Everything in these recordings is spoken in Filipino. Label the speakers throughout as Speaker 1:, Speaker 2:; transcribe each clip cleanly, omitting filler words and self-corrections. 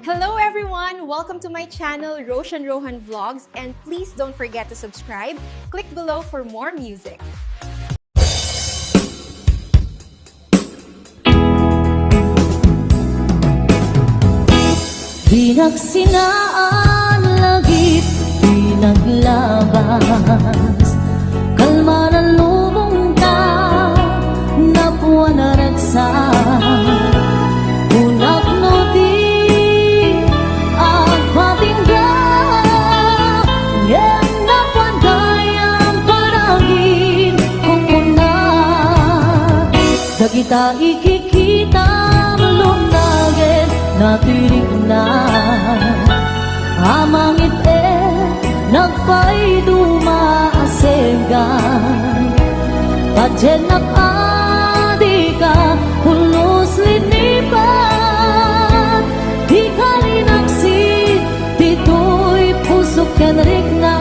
Speaker 1: Hello everyone! Welcome to my channel, Roshan Rohan Vlogs, and please don't forget to subscribe. Click below for more music.
Speaker 2: Pinagsinaan lagit, pinaglabas kalma na lubong ta, napuan na ragsa unak no di agpatingga yan napuan kayang panagin kung muna dagita ikikita lunagin natirik na amang ite nagpay dumaasegan padyan nakadi ka hulos linipan di kalinaksit dito'y pusok yan rik na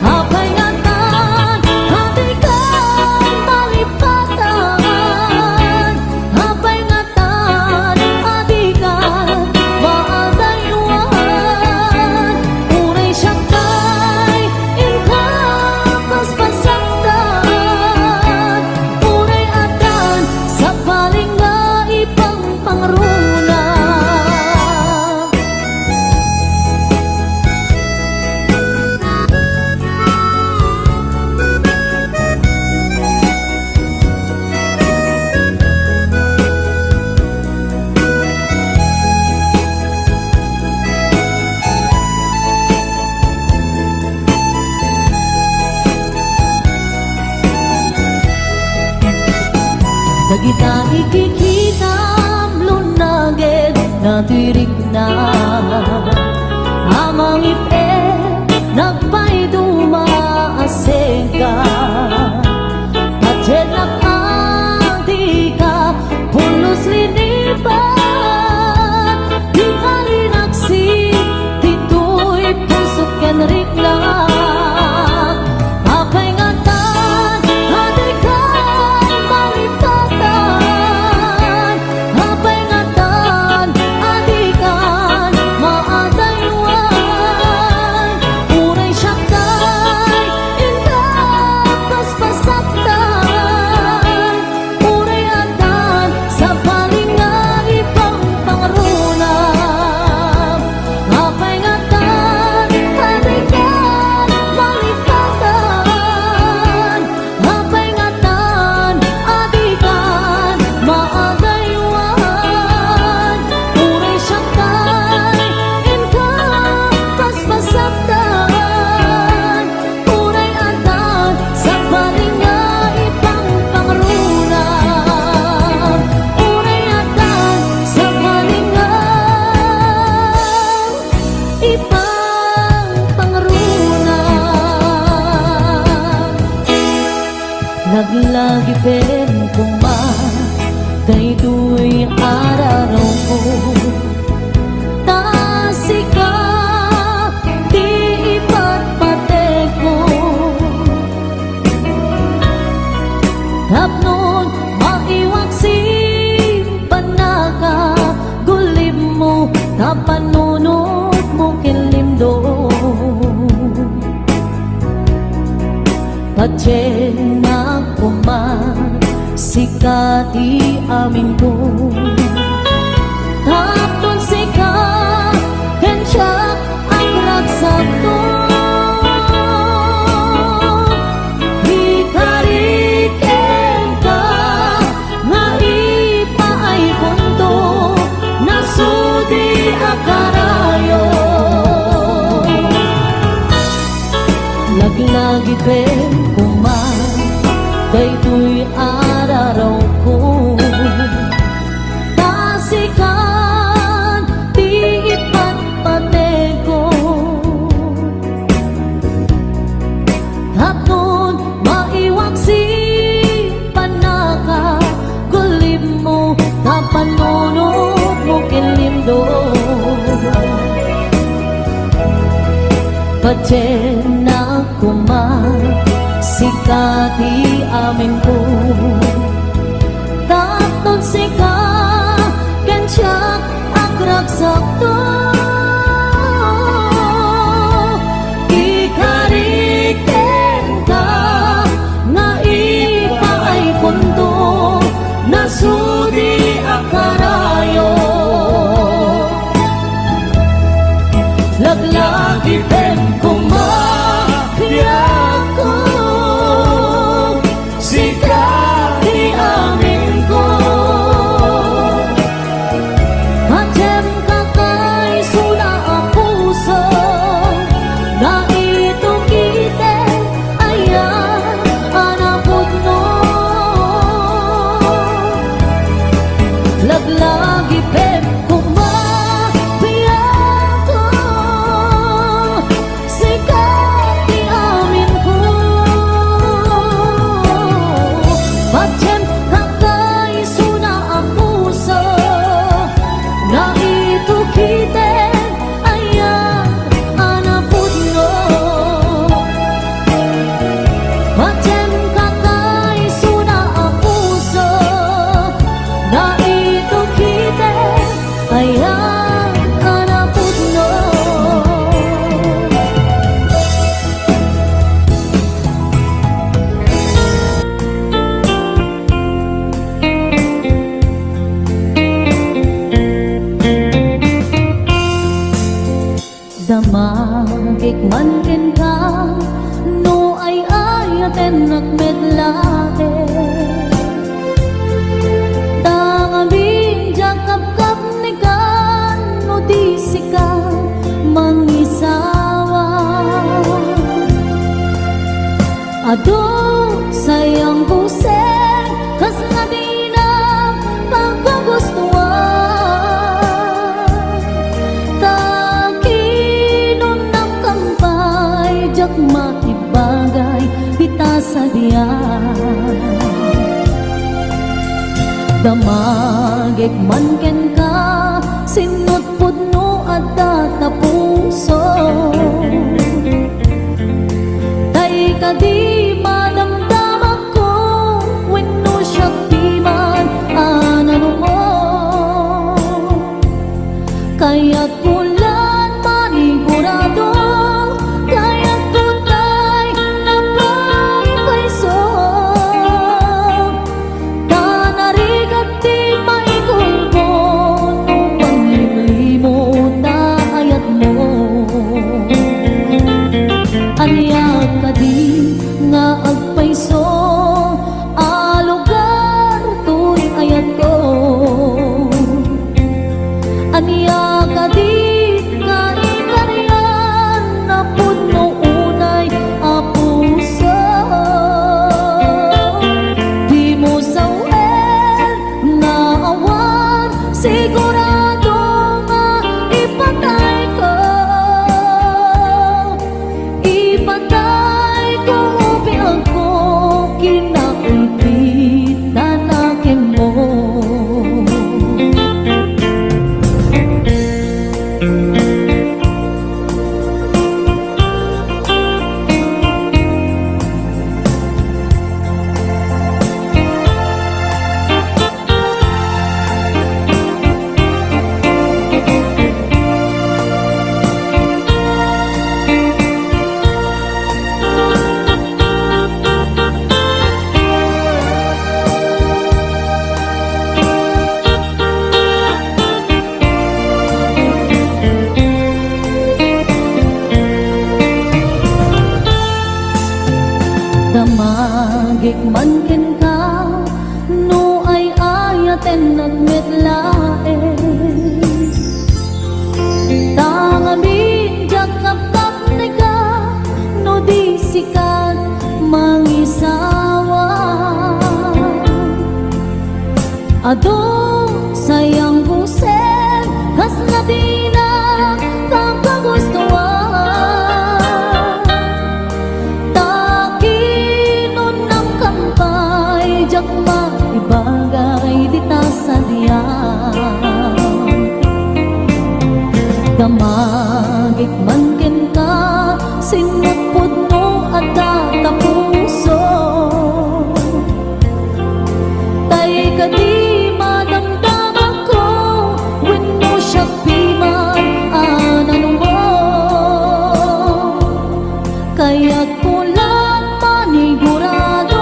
Speaker 2: apay ngatan hati kang malipatan apay ngatan adi ka maadayuan unay siyakay inkapas pasaktan unay adan sa paling nga ipang pangruna. Dagita ikikita lunaged natirik na amang ipe nagpay dumaasega padyan nakadi ka pulos linipan di kalinaksi dito'y pusok yan rik na apay ngatan hati kang malipatan apay ngatan adikan maadayuan unay siyakay indapas pasaktan unay adan sa paling nga ipang pangrunam apay ngatan adikan malipatan apay ngatan adikan maadayuan unay siyakay inkapas pasaktan unay adan sa paling nga ipang pangrunam unay adan sa paling nga ipang pangrunam. Naglagi pen kuma kay du'y araraw ko tasika di ipatpate ko tapnon maiwaksi panaka gulim mo tapanunod mo kilimdo padyan na kuman sikati amin ko tapon sika kensiyak ang ragsak ko di kariken ka nga ipaay punto nasudi akarayo lagi-lagi pen kuman kay tuy araraw ko tasikan di ipatpate ko tapnon maiwaksi panaka gulim mo tapanunod mo kilimdo padyan na kuman sikati amin ko tapnon sika kensiyak agrag sayang hanapot no. Damagik man ken ka no ay ayaten nagmedlae tangabing jakap-kap ni kan no di sika mangisawa ado sayang kuseng kas nga di na pagkagustuhan jak makibagay kita sa diyan damagek man ken ka sinut pudno at tatapuso tay ka di madamdam ako wenno siya piman anano mo kaya kulan manigurado aniya kadi nga agpaiso alugar tuy ayat ko aniya kadi nga ikaryan na puno unay apuso di mo sawel na awan sigurado nga ipatay ko damagik man ken ka no ay ayaten nagmetlae tangabing jakap-kap ni ka no di sikat mangisawa ado sayang kuseng kas na di na pagkagustuhan jak maibagay di ta sa diyan damagik man ken ka sinut pudno at tatapuso tay ka di madamdam ako wenno siya piman anano mo kaya't kulang manigurado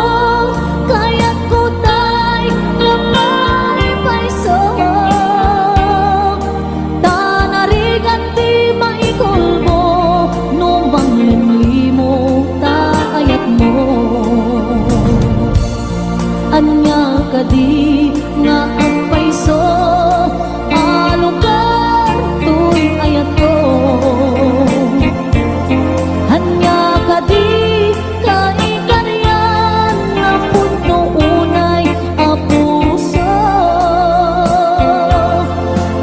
Speaker 2: anya kadi nga agpaiso alugar tuy ayat ko anya kadi kaikaryan na punto unay apuso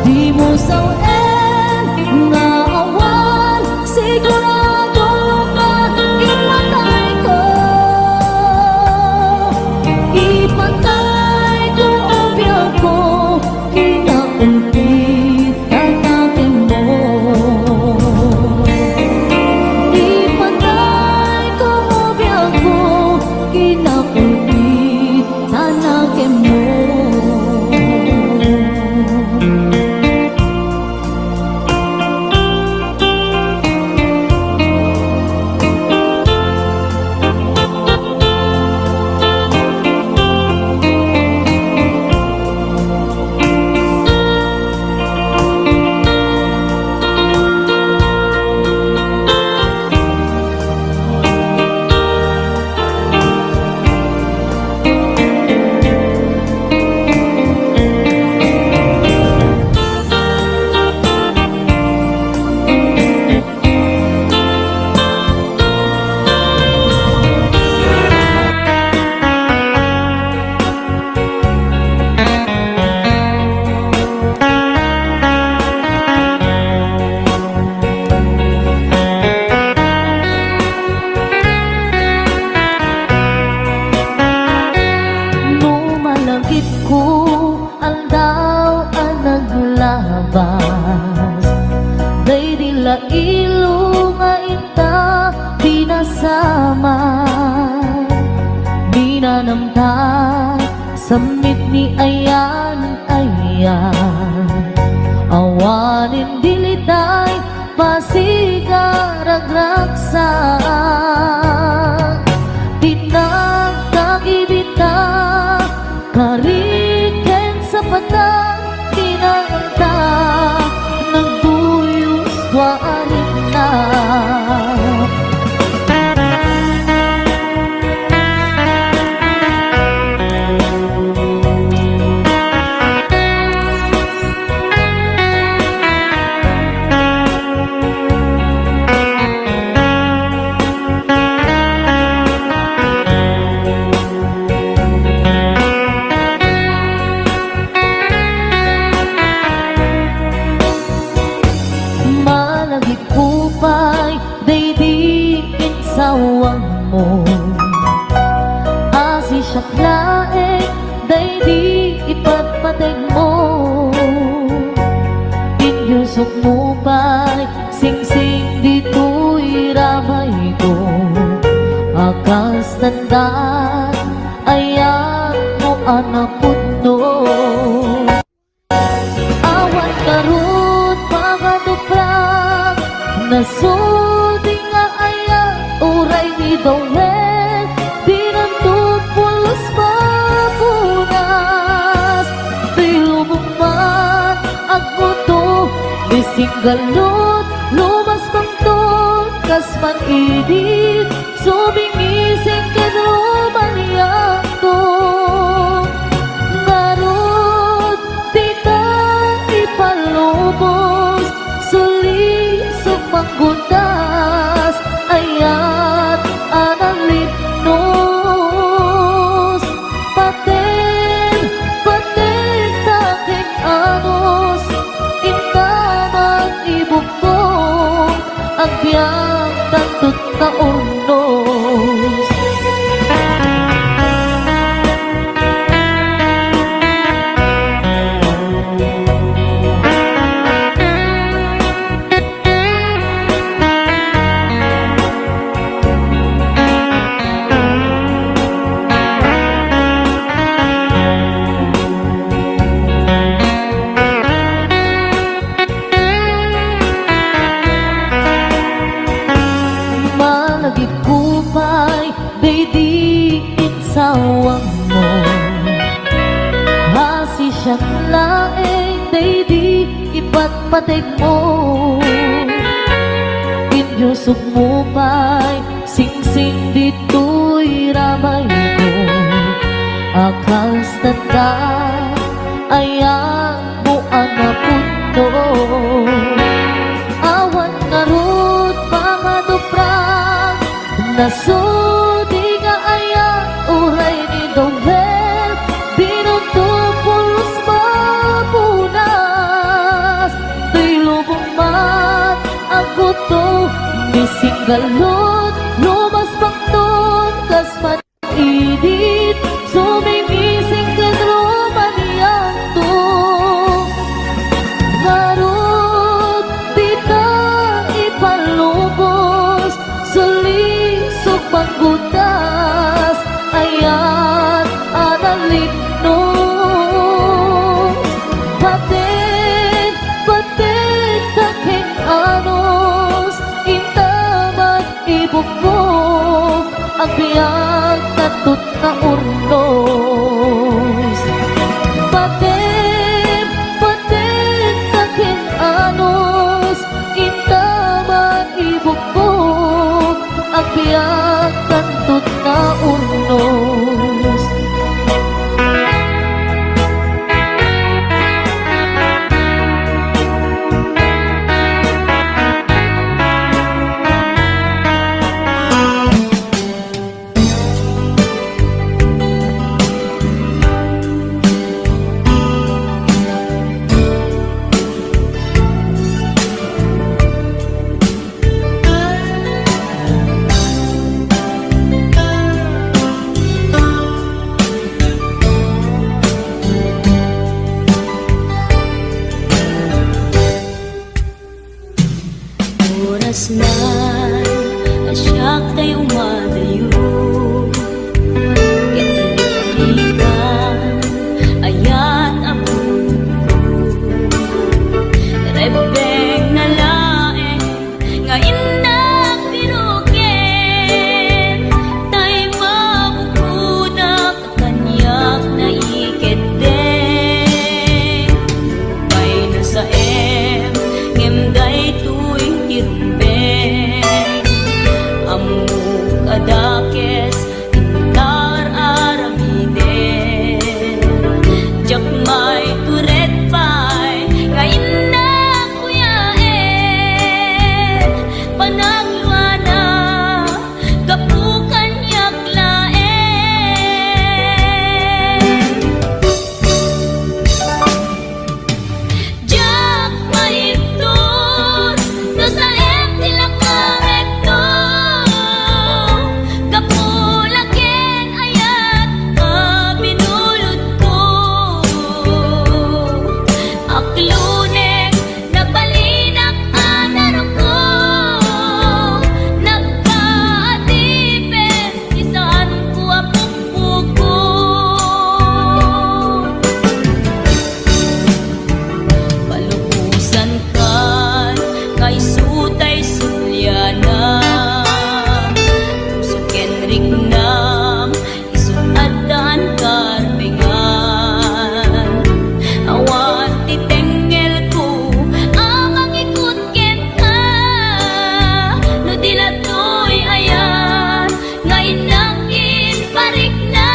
Speaker 2: di mo sawel nga awan sigurado nga ipatay ko ipatay ko obya ko kinakumpit tatakin mo ipatay ko obya ko kinakumpit tatakin mo palabas. Day dila ilo nga ita pinasama, binanamtan samit ni ayan ayan. Awanin dilitay pasigaragraksa, tinagkagibita kariken sa patang tinaganta, nagduyos warin na. Sawang mo asi siyaklae, day di ipagpatag mo. Inyusok mo pa'y sing-sing dito'y ramay ko, akas tandaan ayan mo anak puno. Awan karut pagkatuprak nasulti nga ayan uray ni Dawel, pinantut pulos mapunas. Tilubong man ang buto, bising galot, lumas pang ton, kasman idit, sumingising kadruman yato. Narod, tita ipalubos, suli sumanggutas, ayat analit nos, paten taking anos, intamang ibukong ang biyang tantut na urnos. Nagikupay, day di insawang mo, hasi siyang laeng, day di ipatpateg mo. Inyusok mo pa'y sing-sing dito'y ramay ko, akas tanda ayan mo anak puno. Awan narod pangaduprak, nasudi nga ayan uray ni Dawel, binunto pulos mapunas. Tilubong man ang buto, bising galot, lumas pang ton, kasman idit, sumingising kadruman yanto. Narod, tita ipalubos, sulisok panggutas, ayan analit nos. Paten taking anos, intamang ibukbok ang biyang tatut na urnos. Paten taking anos, intamang ibukbok ang biyang tatut na urnos. Masnan asyak tayo madayo Kitalikan ayat ako Rebeng na laeng ngayon nagbirukin Tay mabukudak kanyak na iketeng May nasa ngimday tu'y tirumbeng Amuk adakes intar aramiden Jak may turet pa'y ngayon na kuyaen Panagluana kapukan yaklaen Jak may tur no sa tila kamekto Kapulaken ayat binulod ko Aklunek nagbalinak anarong ko Nagkaatipen isaan ko apukpukon Palubusan kan kay sutay sulyana Pusuken rignam isuatan karbengan Awan titengel ko amang ikut ken ka No dila to'y ayan ngayon nangin parik na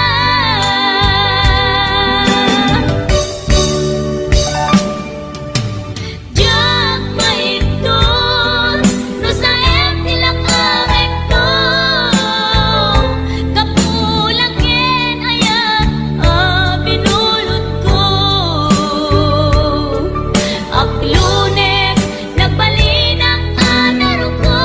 Speaker 2: Jak maipton no sa tila kamekto Kapulaken ayat binulod ko Aklunek nagbalinak anarong ko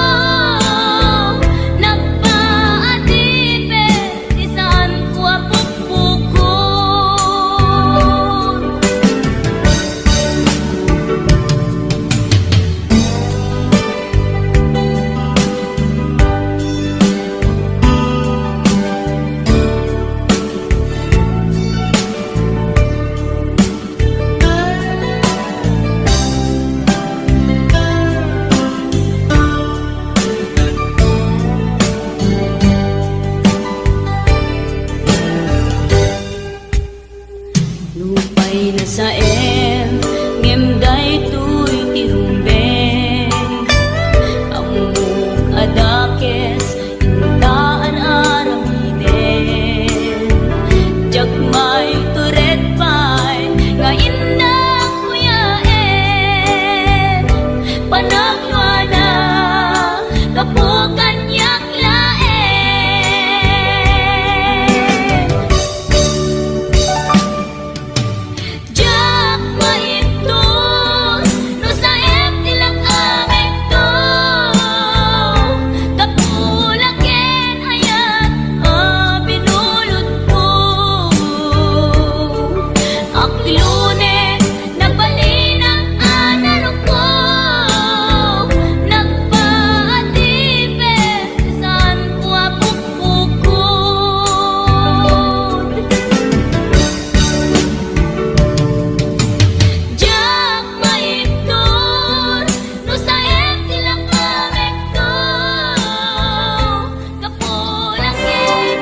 Speaker 2: Nagpaatipen isaan ko apukpukon Lupay na sa ngimday tu'y tirumbeng Amuk adakes intaan aramiden Jak may turet pa'y ngayon na kuyaen Panagluana kapukan yaklaen Jak maipton no sa tila kamekto Kapulaken ayat binulod ko Aklunek nagbalinak anarong ko Nagpaatipen isaan ko apukpukon Jak maipton no sa tila kamekto Kapulaken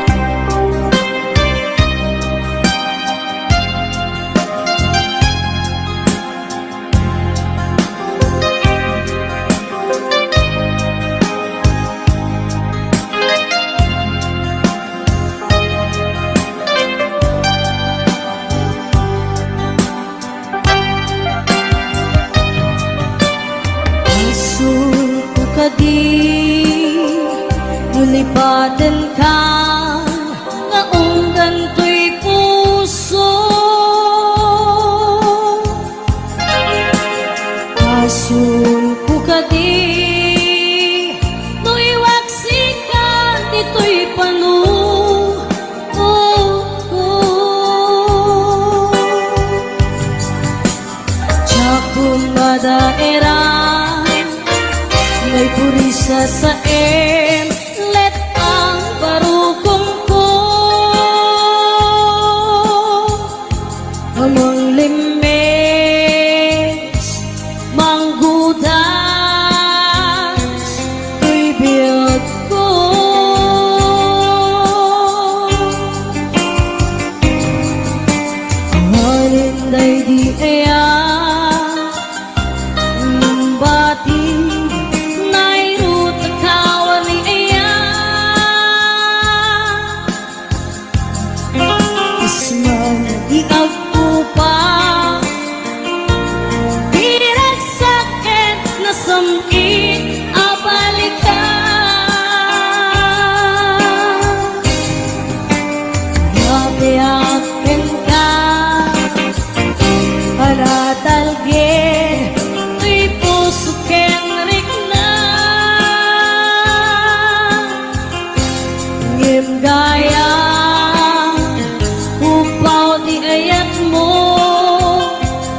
Speaker 2: Isu kadi nulipatan ka nga unggan to'y puso Asun ko kadi to'y waksikan dito'y panu Jagung madaerah Ngay puri sasaem let ang barukong ko amang limes manggudas ibig ko halinday di aya bati gaya upaw di ayat mo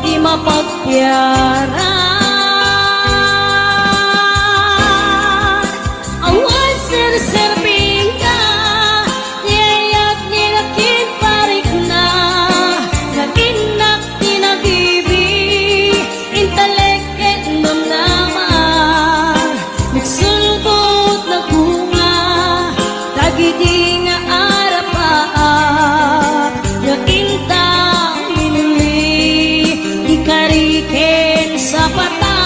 Speaker 2: di mapagpiara awan sir-serving ka di ayat nilakin parik na naginak tinagibi inteleket nun naman nagsulbot na bunga tagidi sa pata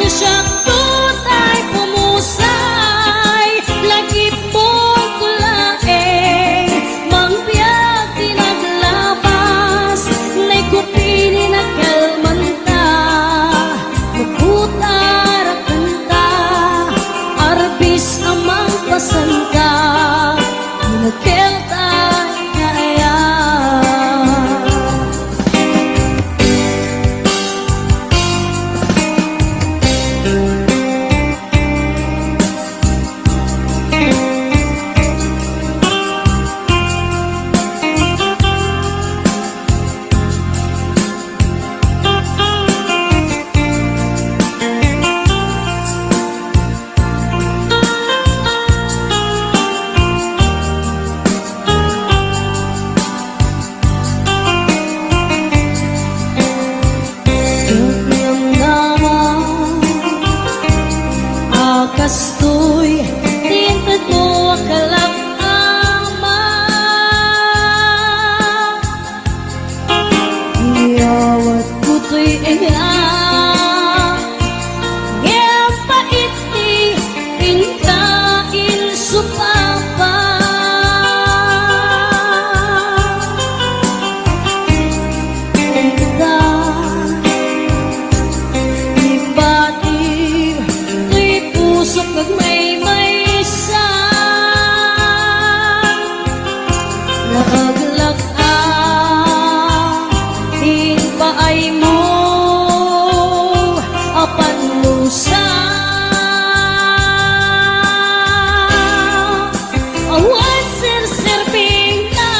Speaker 2: na siya tutay pumusay lagi pong tulae mangbiag tinaglabas na'y kupini na kalmanta maputar kanta arbis amang pasanta nagkeltay kaya kastoy tintad mo akalak ama iyawat kutoy iya paiti inkain supapa pag may isa naaglag-ang hinpaay mo apan lusa awan sir-serving ka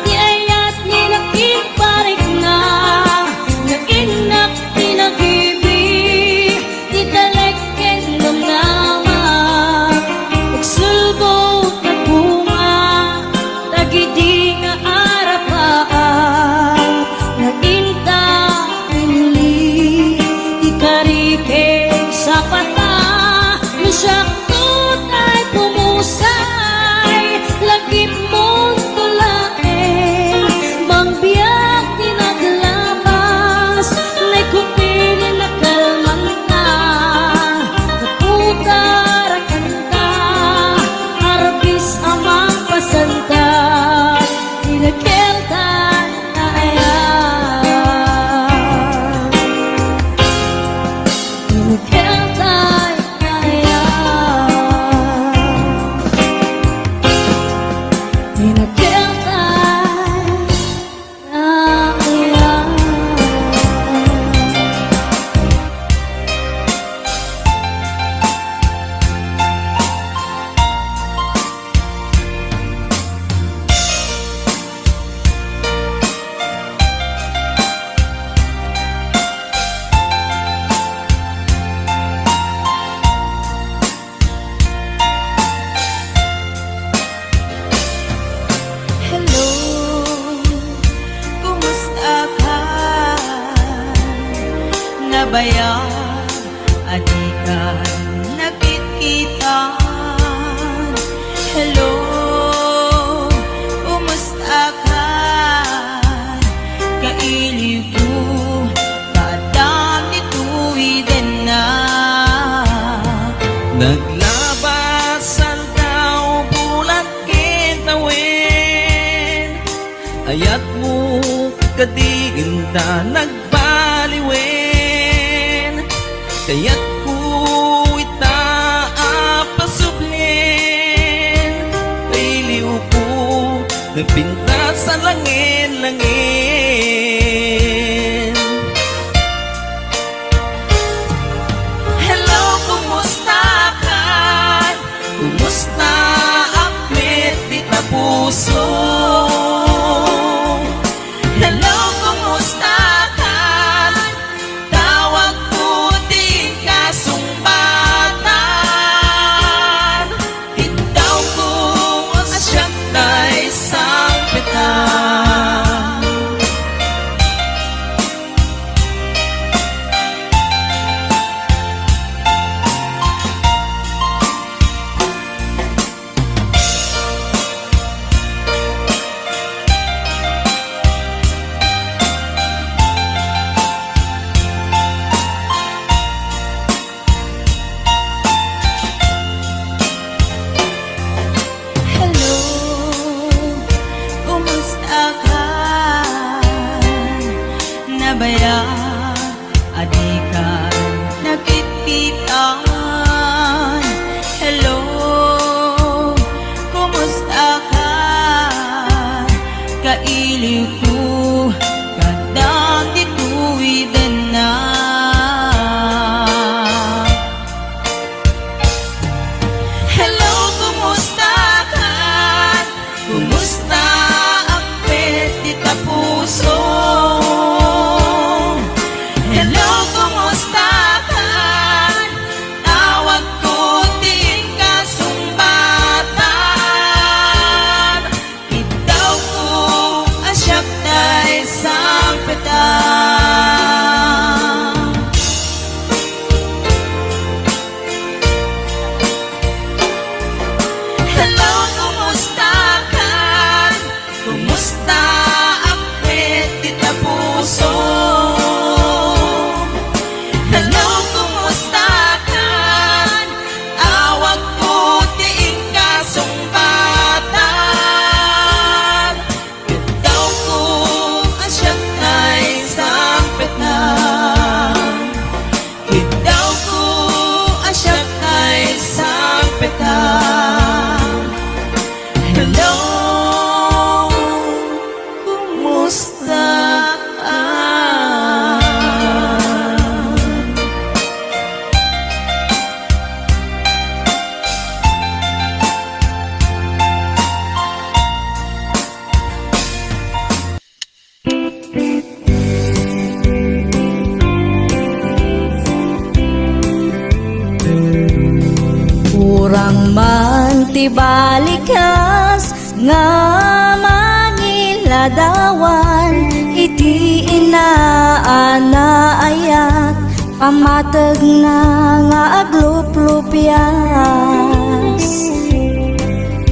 Speaker 2: di ayat nilakin parik na nainak tinagibi di daleken sulbot na bunga tagidi nga arapaan naginta pinili ikarike sa pata na siya tutay pumusay lagip mong tulae mangbiyak tinaglabas na'y kupini na kalmanta naputar kanta arbis amang pasanta inakeltan na ayan inakeltan na ayan inakeltan na ayan.
Speaker 3: adikan nagkikitaan. Hello, kumusta ka? Kailiw ko, kadami tuwiden na.
Speaker 4: Naglabasan daw bulan kitawin, ayat mo kadiganda nagbaliwen, kaya't ko itaapasublin, kailiw ko nagpinta sa langin-langin.
Speaker 3: Hello, kumusta ka? Kumusta akwit di tapuso? Hello, kumusta ka? Tawag ko di kasumbatan. Itaw ko asyak tay sang petan. Hello, kumusta ka? Nabaya, adikan, nagkikitaan. Hello, kumusta ka? Kailiw ko, kadami tuwiden na. Hello, kumusta ka? Kumusta ang peti tapuso? Hello, kumusta ka? Tawag ko din kasumbatan. Itaw ko asyak tay sang petan. Hello, kumusta ka? Kumusta ang peti tapuso? Hello, kumusta ka? Awag ko diing kasumbatan. Itaw ko asyak tay sang petan. Itaw ko asyak tay sang petan. Hello, kumusta ka?
Speaker 2: Kurang man tibalikas nga mangiladawan, iti inaanaayat pamatag na nga agluplupyas.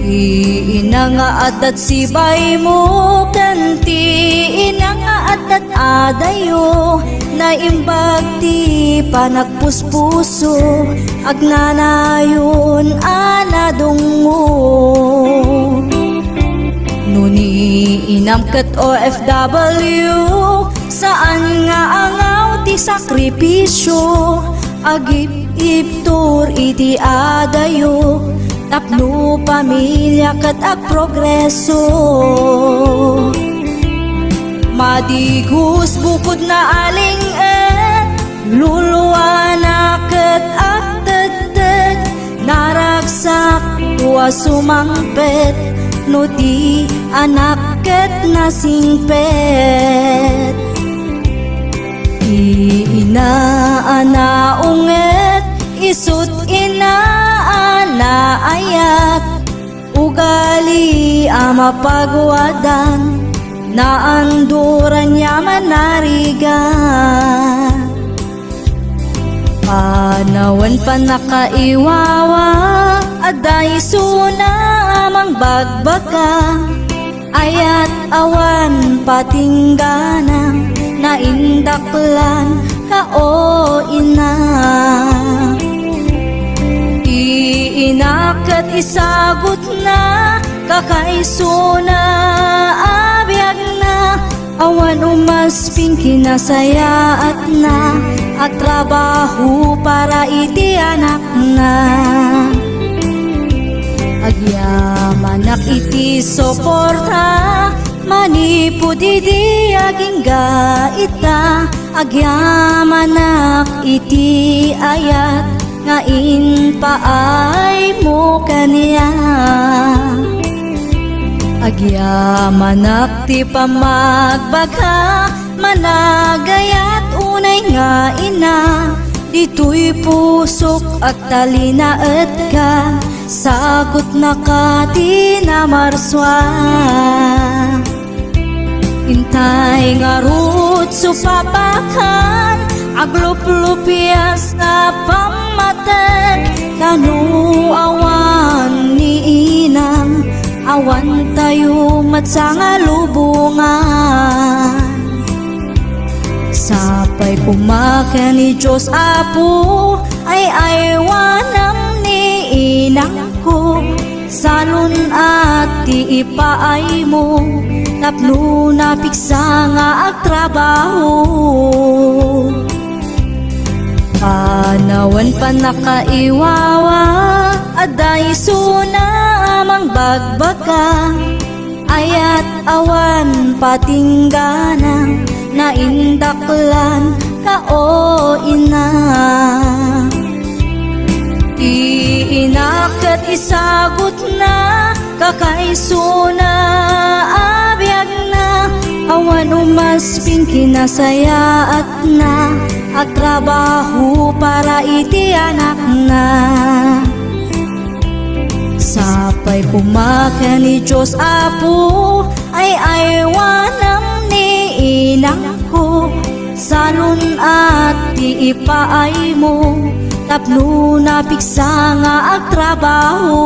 Speaker 2: Ina nga adat sibay mo kanti, ina nga adat adayo, na imbag ti panagpuspuso, agnanayon anadungo. Nuni inamkat OFW, saan nga angaw ti sakripisyo, agip-iptur iti adayo, tapno pamilya kat agprogreso. Madigus bukod na aling luluwa na kat agtagtag, naragsak tuwa sumangpet, no di anak kat nasingpet. Inaanaunget, isut inaanaayat, ugali ama pagwadan, naanduran niya manariga. Panawan pa nakaiwawa, aday suna amang bagbaka, ayat awan patinggana, naindaklan ka o ina. Iinakat isagot na, kakaisuna abiyag na, awan umasping kinasayaat na, at trabaho para iti anak na. Agyamanak iti soporta, manipod iti aging gaita, agyamanak iti ayat, ngain paay mo kaniya. Agyamanak ti pamagbagha, managayat unay nga ina, dito'y pusok at talinaet ka, sagot na ka di na marswa. Intay nga rut supapakan, aglup-lupias na pamatan, kanu awan ni inang, awan tayo matsanga lubungan. Sapay pumakan ni Diyos Apo, ay aywanam ni inang ko, salun at ti ipaay mo, tapno na piksa nga agtrabaho. Panawan pa nakaiwawa, aday suna amang bagbaka, ayat awan patinggana, naindaklan ka o ina. Iinakat isagot na, kakaisuna abiyag na, awan umasping kinasayaat na, at trabaho para iti anak na. Sapay pumakan ni Diyos Apo, ay aywanam ni inang ko, salun at ti ipaay mo, tapno na piksa nga agtrabaho.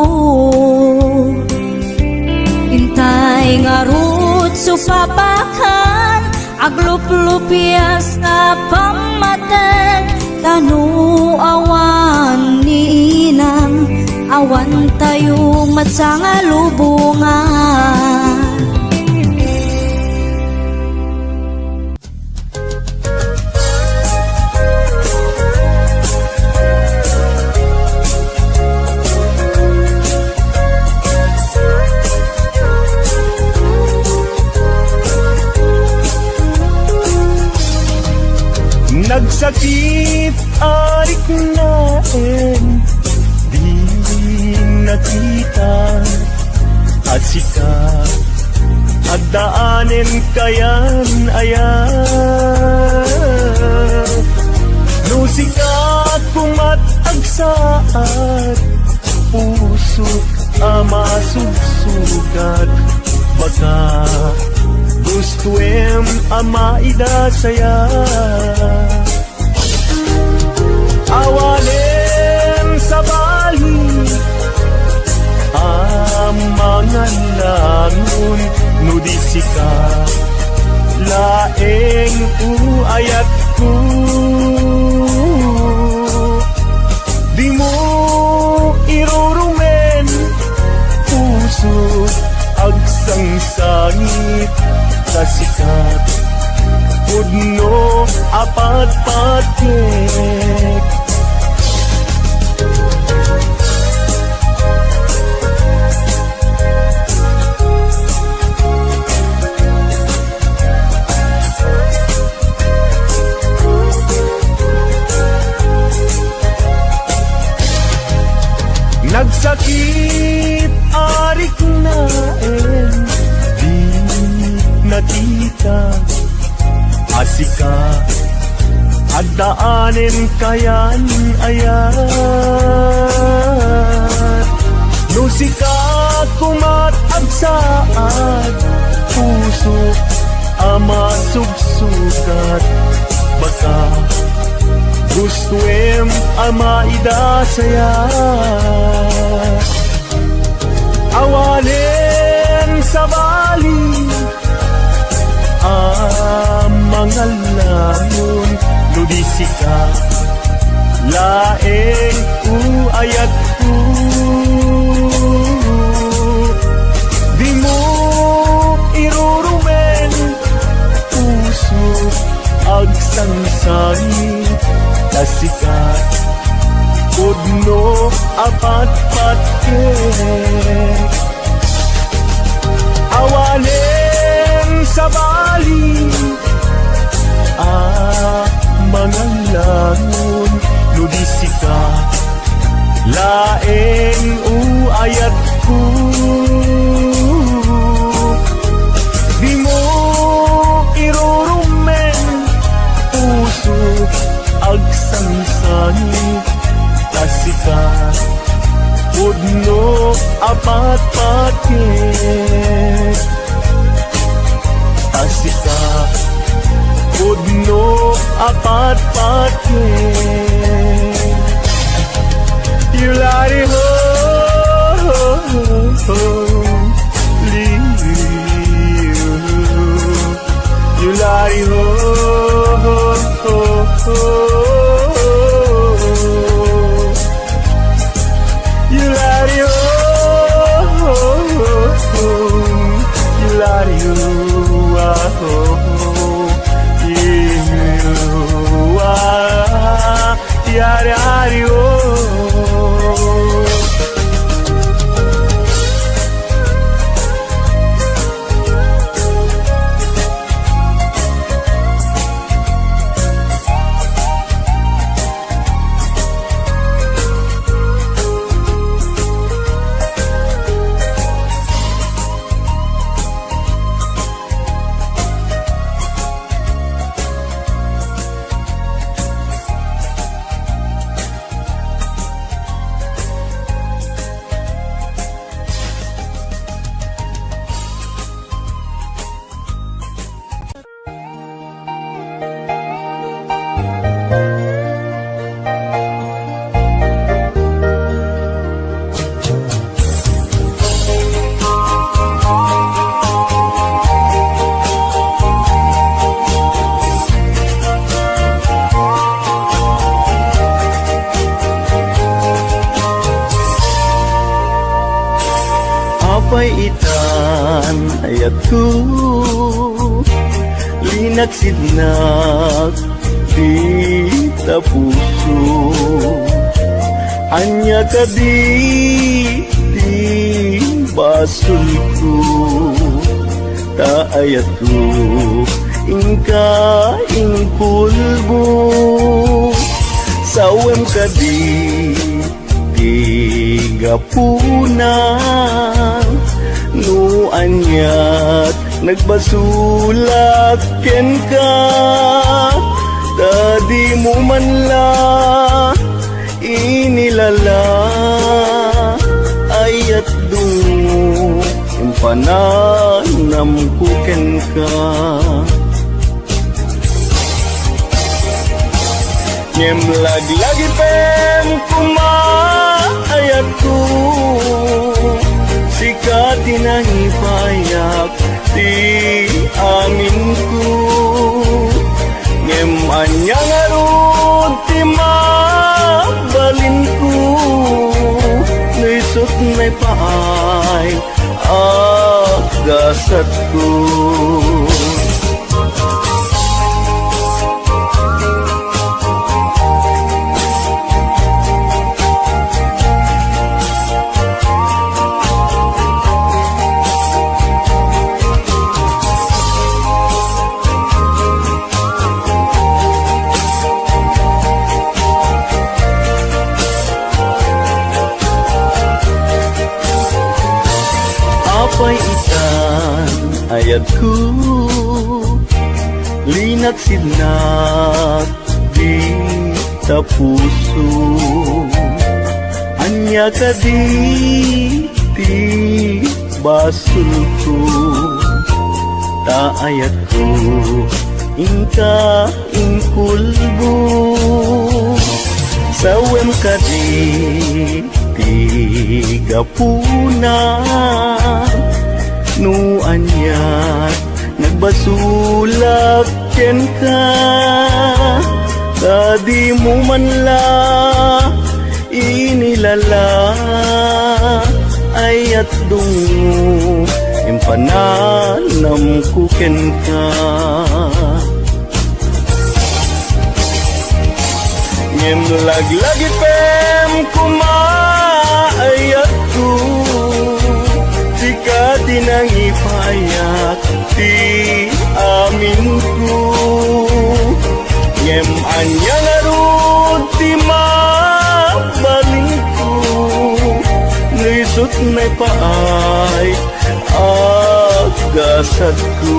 Speaker 2: Intay nga rut supapakan, aglup-lupias na pamatan, tanu awan ni inang, awan tayo matsanga lubungan.
Speaker 5: Nagsakit arik naen, di nakita, at sika at daanin kayan ayan. No sikat kumat agsaat, puso ama sugsugat, baka gustuem ama idasaya. Awanen sa bali amangan langun, nudisika laeng uayat ko. Di mo irurumen puso agsangsangit, kasikat pudno apat patek. Nagsakit arik naen, di nakita, asika agdaanin kayan ayan. No sikat kumat agsaad, puso ama sugsugat, baka gustuem amaida saya awanen sa bali mga lamon nudisika laeng uayat ku di mo irurumen puso agsangsani kasikat udno apat-patke awanen sa bali mga langon nudisika laeng uayat ku di mo irurumen puso agsangsani kasika udno apat-patke kasika udno apat-patke yulari ho yulari ho yulari ho yulari ho yari apay itan ayat ku linak sidnak di tapuso anya ka di basul ku ta ayat ku ingka ingkulbo sawem ka di gapunan nu anyat nagbasulak ken ka tadi mo man la inilala ayat dungo impananam ko ken ka ngem lagi pem kuma ayat ku sikat tinahipayak ti amin ku ngem anyang arun ti mabalin ku nisot may paay agasat ku apay itan ayat ku linak sidnak di tapuso anya ka di basul ku ta ayat ku ingka ingkulbo Sawem kadi tiga puna nu anyat nagbasulak ken ka kadi mo man la inilala ayat dungo impananam ko ken ka ngem lagi pem kumaayat ko jika tinang ipayak ti amin ko ngem anyang arud ti mabaling ko nuisut na paay agasad ko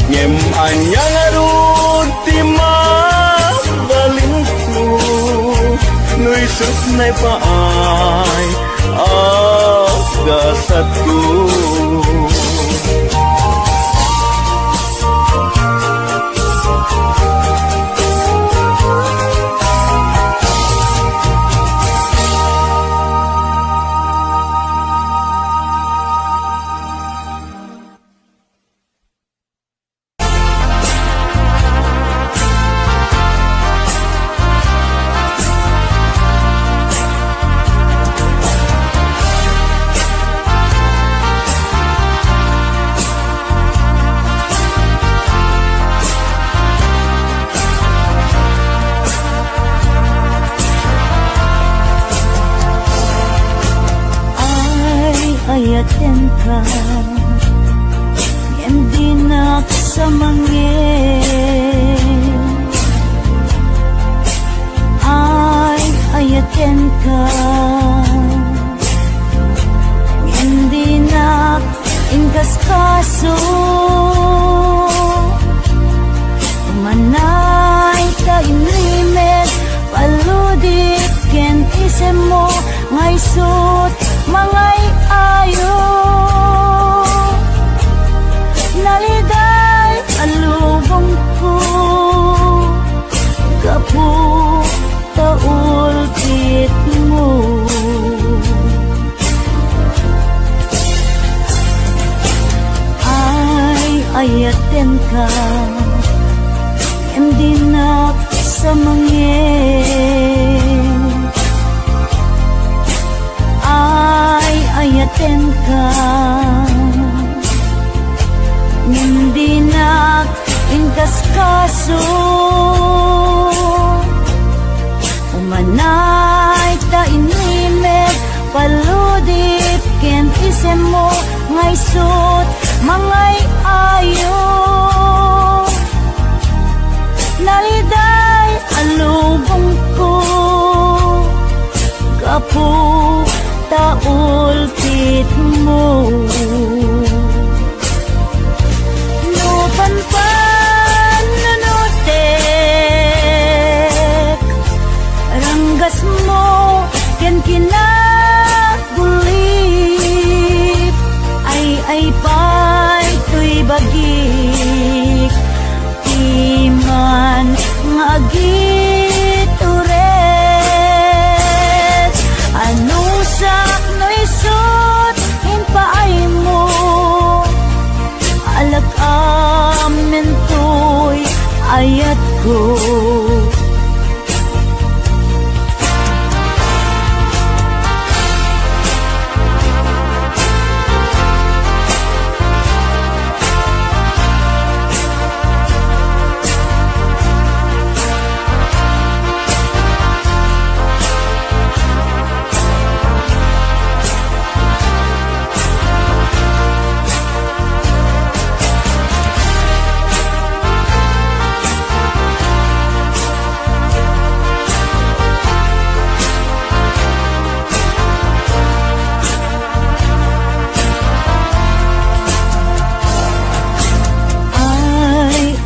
Speaker 5: ngem anyang arud ti mabaling ko nuisut na paay agasad ko
Speaker 2: ayaten ka hindi naksamangin ay ayaten ka hindi nak inkaskaso manay ka inrimet paludit ken isem mo ngay sut mangay ayo naliday alubong ko kapu taulpit mo ay ayaten ka hindi naksamangin ayaten ka hindi na inkaskaso umanay ta inimet paludip ken isem mo ngay sut mangay ayo naliday alubong ko kapu taulpit mo nupanpan nunutek ranggas mo ken kinagulit ay pay tuy bagik iman ngagit uret ano sak noisot hinpaay mo alak amin to'y ayat ko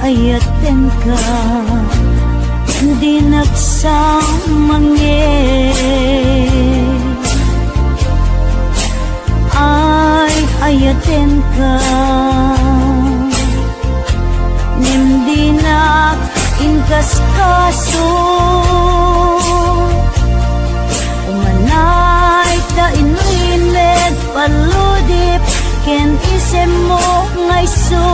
Speaker 2: ayaten ka hindi naksamangin ay ayaten ka hindi nak inkaskaso xem mo ngày xưa